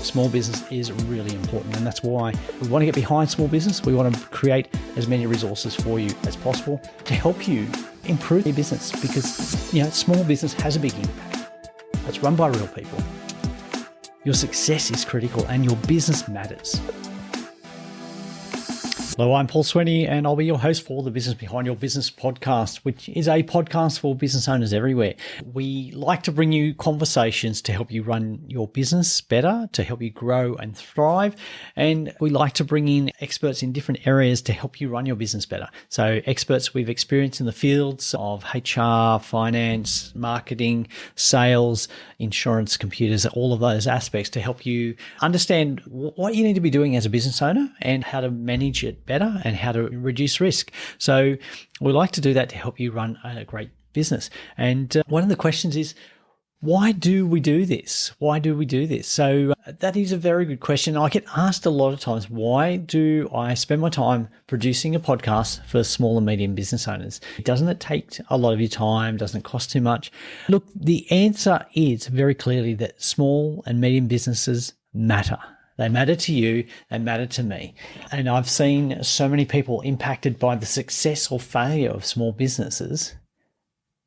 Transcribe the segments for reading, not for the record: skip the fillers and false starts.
small business is really important. And that's why we want to get behind small business. We want to create as many resources for you as possible to help you improve your business, because, small business has a big impact. It's run by real people. Your success is critical and your business matters. Hello, I'm Paul Sweeney, and I'll be your host for the Business Behind Your Business podcast, which is a podcast for business owners everywhere. We like to bring you conversations to help you run your business better, to help you grow and thrive. And we like to bring in experts in different areas to help you run your business better. So experts we've experienced in the fields of HR, finance, marketing, sales, insurance, computers, all of those aspects to help you understand what you need to be doing as a business owner and how to manage it better and how to reduce risk. So we like to do that to help you run a great business. And one of the questions is, why do we do this? Why do we do this? So that is a very good question. I get asked a lot of times, why do I spend my time producing a podcast for small and medium business owners? Doesn't it take a lot of your time? Doesn't it cost too much? Look, the answer is very clearly that small and medium businesses matter. They matter to you, they matter to me. And I've seen so many people impacted by the success or failure of small businesses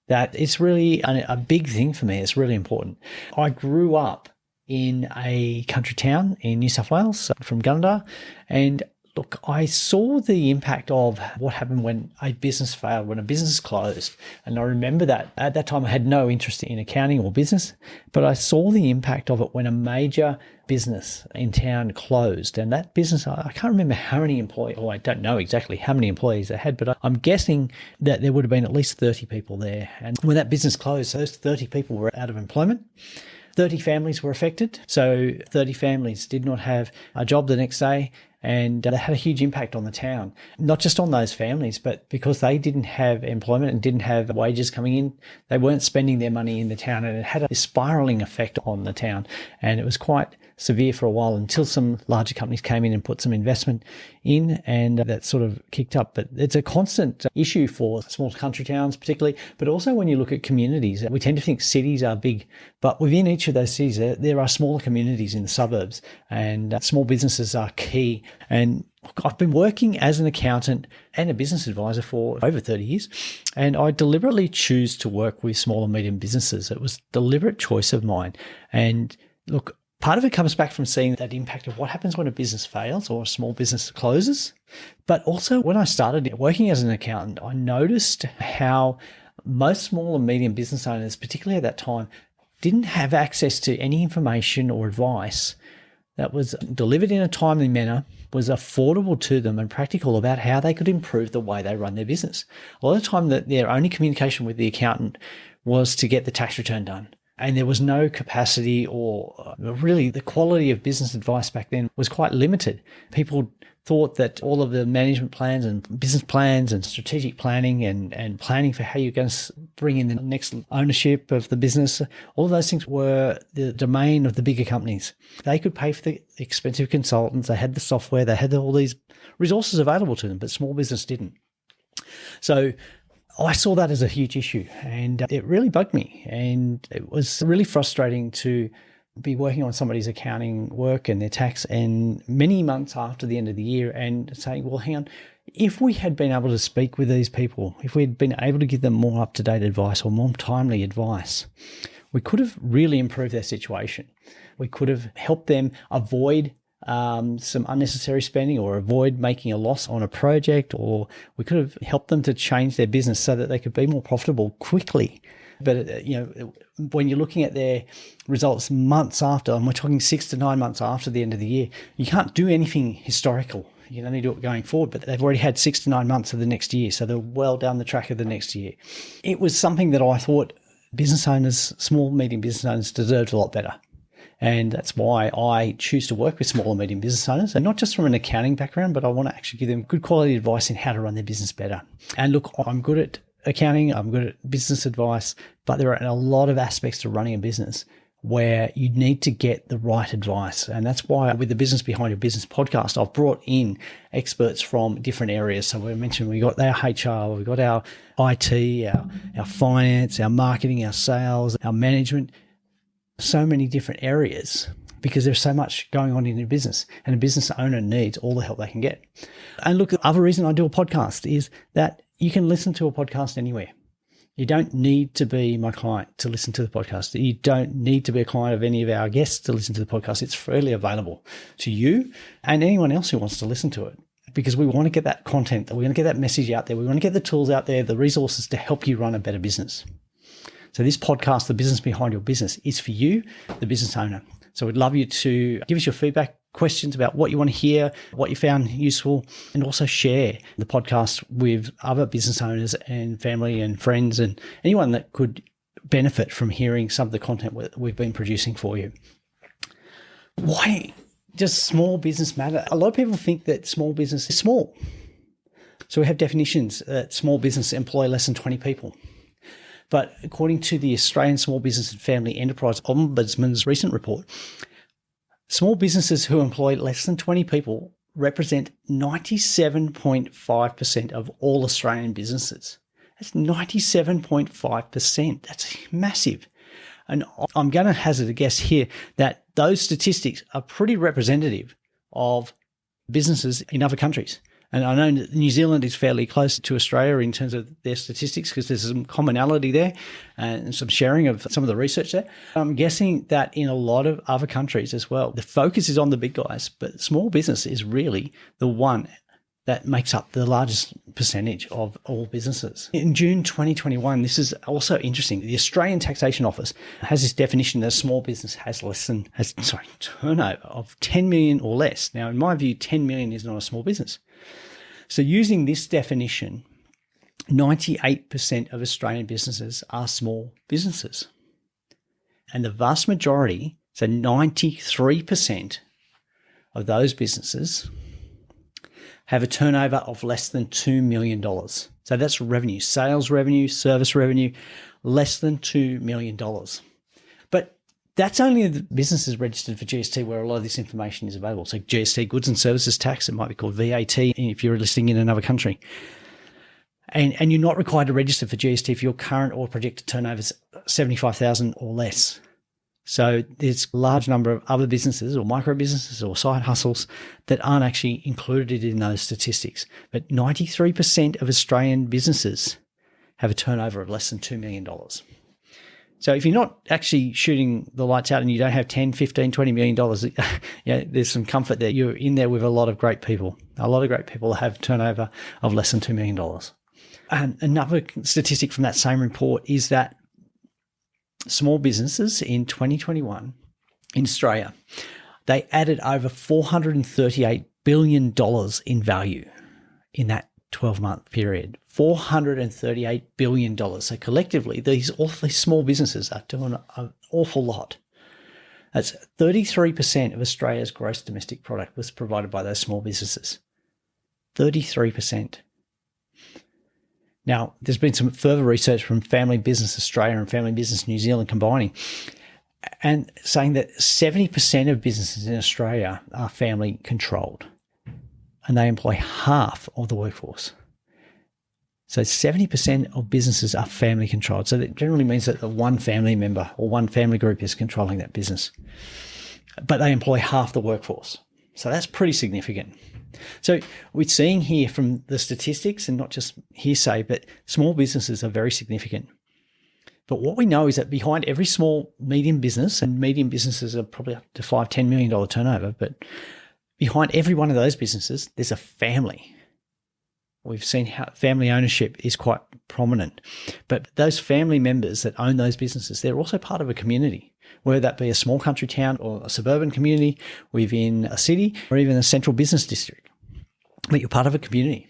that it's really a big thing for me. It's really important. I grew up in a country town in New South Wales from Gunnedah, and look, I saw the impact of what happened when a business failed, when a business closed. And I remember that at that time I had no interest in accounting or business, but I saw the impact of it when a major business in town closed. And that business, I can't remember how many employees, or I don't know exactly how many employees they had, but I'm guessing that there would have been at least 30 people there. And when that business closed, those 30 people were out of employment. 30 families were affected. So 30 families did not have a job the next day. And that had a huge impact on the town, not just on those families, but because they didn't have employment and didn't have wages coming in, they weren't spending their money in the town, and it had a spiraling effect on the town. And it was quite severe for a while until some larger companies came in and put some investment in, and that sort of kicked up. But it's a constant issue for small country towns particularly, but also when you look at communities. We tend to think cities are big, but within each of those cities, there are smaller communities in the suburbs, and small businesses are key. And I've been working as an accountant and a business advisor for over 30 years, and I deliberately choose to work with small and medium businesses. It was a deliberate choice of mine. And look, part of it comes back from seeing that impact of what happens when a business fails or a small business closes. But also when I started working as an accountant, I noticed how most small and medium business owners, particularly at that time, didn't have access to any information or advice that was delivered in a timely manner, was affordable to them and practical about how they could improve the way they run their business. A lot of the time that their only communication with the accountant was to get the tax return done. And there was no capacity, or really the quality of business advice back then was quite limited. People thought that all of the management plans and business plans and strategic planning and planning for how you're going to bring in the next ownership of the business, all of those things were the domain of the bigger companies. They could pay for the expensive consultants. They had the software. They had all these resources available to them, but small business didn't. So I saw that as a huge issue, and it really bugged me. And it was really frustrating to be working on somebody's accounting work and their tax, and many months after the end of the year, and saying, well, hang on, if we had been able to speak with these people, if we had been able to give them more up-to-date advice or more timely advice, we could have really improved their situation. We could have helped them avoid some unnecessary spending or avoid making a loss on a project, or we could have helped them to change their business so that they could be more profitable quickly. But, when you're looking at their results months after, and we're talking 6 to 9 months after the end of the year, you can't do anything historical. You can only do it going forward, but they've already had 6 to 9 months of the next year. So they're well down the track of the next year. It was something that I thought business owners, small, medium business owners deserved a lot better. And that's why I choose to work with small and medium business owners, and not just from an accounting background, but I want to actually give them good quality advice in how to run their business better. And look, I'm good at accounting, I'm good at business advice, but there are a lot of aspects to running a business where you need to get the right advice. And that's why with the Business Behind Your Business podcast, I've brought in experts from different areas. So we mentioned we got our HR, we got our IT, our finance, our marketing, our sales, our management, so many different areas because there's so much going on in your business, and a business owner needs all the help they can get. And look, the other reason I do a podcast is that you can listen to a podcast anywhere. You don't need to be my client to listen to the podcast. You don't need to be a client of any of our guests to listen to the podcast. It's freely available to you and anyone else who wants to listen to it, because we want to get that content, we want to get that message out there. We want to get the tools out there, the resources to help you run a better business. So this podcast, The Business Behind Your Business, is for you, the business owner. So we'd love you to give us your feedback, questions about what you want to hear, what you found useful, and also share the podcast with other business owners and family and friends and anyone that could benefit from hearing some of the content we've been producing for you. Why does small business matter? A lot of people think that small business is small. So we have definitions that small business employ less than 20 people. But according to the Australian Small Business and Family Enterprise Ombudsman's recent report, small businesses who employ less than 20 people represent 97.5% of all Australian businesses. That's 97.5%. That's massive. And I'm going to hazard a guess here that those statistics are pretty representative of businesses in other countries. And I know New Zealand is fairly close to Australia in terms of their statistics because there's some commonality there and some sharing of some of the research there. I'm guessing that in a lot of other countries as well, the focus is on the big guys, but small business is really the one that makes up the largest percentage of all businesses. In June 2021, this is also interesting. The Australian Taxation Office has this definition that a small business has turnover of 10 million or less. Now, in my view, 10 million is not a small business. So using this definition, 98% of Australian businesses are small businesses. And the vast majority, so 93% of those businesses have a turnover of less than $2 million. So that's revenue, sales revenue, service revenue, less than $2 million. But that's only the businesses registered for GST where a lot of this information is available. So GST, goods and services tax, it might be called VAT if you're listing in another country. And you're not required to register for GST if your current or projected turnover is 75,000 or less. So there's a large number of other businesses or micro businesses or side hustles that aren't actually included in those statistics. But 93% of Australian businesses have a turnover of less than $2 million. So if you're not actually shooting the lights out and you don't have 10, 15, $20 million, there's some comfort there. You're in there with a lot of great people. A lot of great people have turnover of less than $2 million. And another statistic from that same report is that small businesses in 2021 in Australia, they added over $438 billion in value in that 12-month period. $438 billion. So collectively, these small businesses are doing an awful lot. That's 33% of Australia's gross domestic product was provided by those small businesses. 33%. Now, there's been some further research from Family Business Australia and Family Business New Zealand combining and saying that 70% of businesses in Australia are family controlled and they employ half of the workforce. So 70% of businesses are family controlled. So that generally means that the one family member or one family group is controlling that business, but they employ half the workforce. So that's pretty significant. So we're seeing here from the statistics, and not just hearsay, but small businesses are very significant. But what we know is that behind every small, medium business, and medium businesses are probably up to $5, $10 million turnover, but behind every one of those businesses, there's a family. We've seen how family ownership is quite prominent. But those family members that own those businesses, they're also part of a community, whether that be a small country town or a suburban community within a city or even a central business district. But you're part of a community.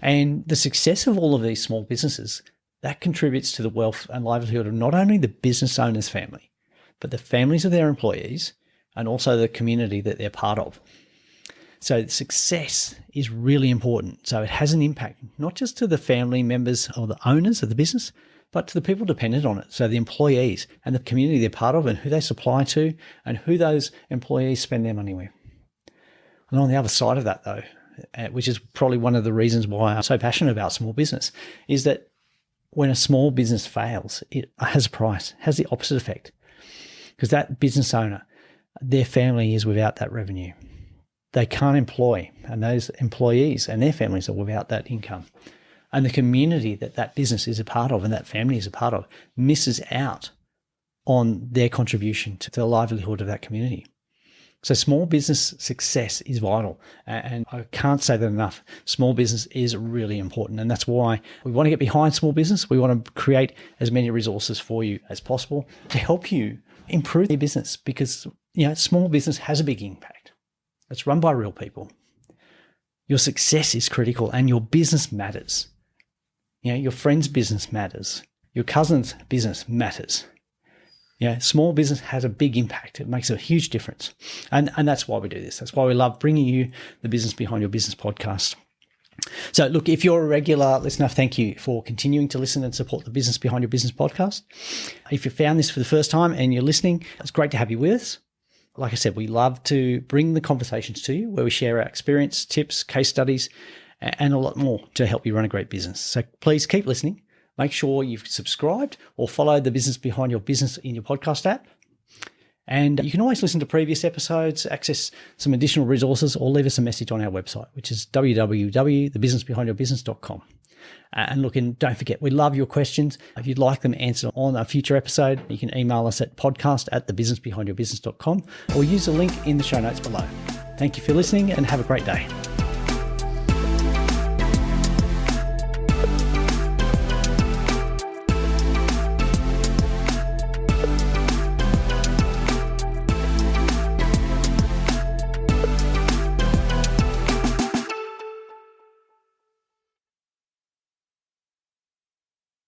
And the success of all of these small businesses, that contributes to the wealth and livelihood of not only the business owner's family, but the families of their employees and also the community that they're part of. So success is really important. So it has an impact, not just to the family members or the owners of the business, but to the people dependent on it. So the employees and the community they're part of and who they supply to and who those employees spend their money with. And on the other side of that though, which is probably one of the reasons why I'm so passionate about small business, is that when a small business fails, it has a price, has the opposite effect. Because that business owner their family is without that revenue. They can't employ, and those employees and their families are without that income. And the community that that business is a part of and that family is a part of misses out on their contribution to the livelihood of that community. So small business success is vital. And I can't say that enough. Small business is really important. And that's why we want to get behind small business. We want to create as many resources for you as possible to help you improve your business, because, small business has a big impact. It's run by real people. Your success is critical and your business matters. Your friend's business matters. Your cousin's business matters. Small business has a big impact. It makes a huge difference. And that's why we do this. That's why we love bringing you the Business Behind Your Business podcast. So look, if you're a regular listener, thank you for continuing to listen and support the Business Behind Your Business podcast. If you found this for the first time and you're listening, it's great to have you with us. Like I said, we love to bring the conversations to you where we share our experience, tips, case studies, and a lot more to help you run a great business. So please keep listening. Make sure you've subscribed or followed the Business Behind Your Business in your podcast app. And you can always listen to previous episodes, access some additional resources, or leave us a message on our website, which is www.thebusinessbehindyourbusiness.com. And look, and don't forget, we love your questions. If you'd like them answered on a future episode, you can email us at podcast@thebusinessbehindyourbusiness.com or use the link in the show notes below. Thank you for listening and have a great day.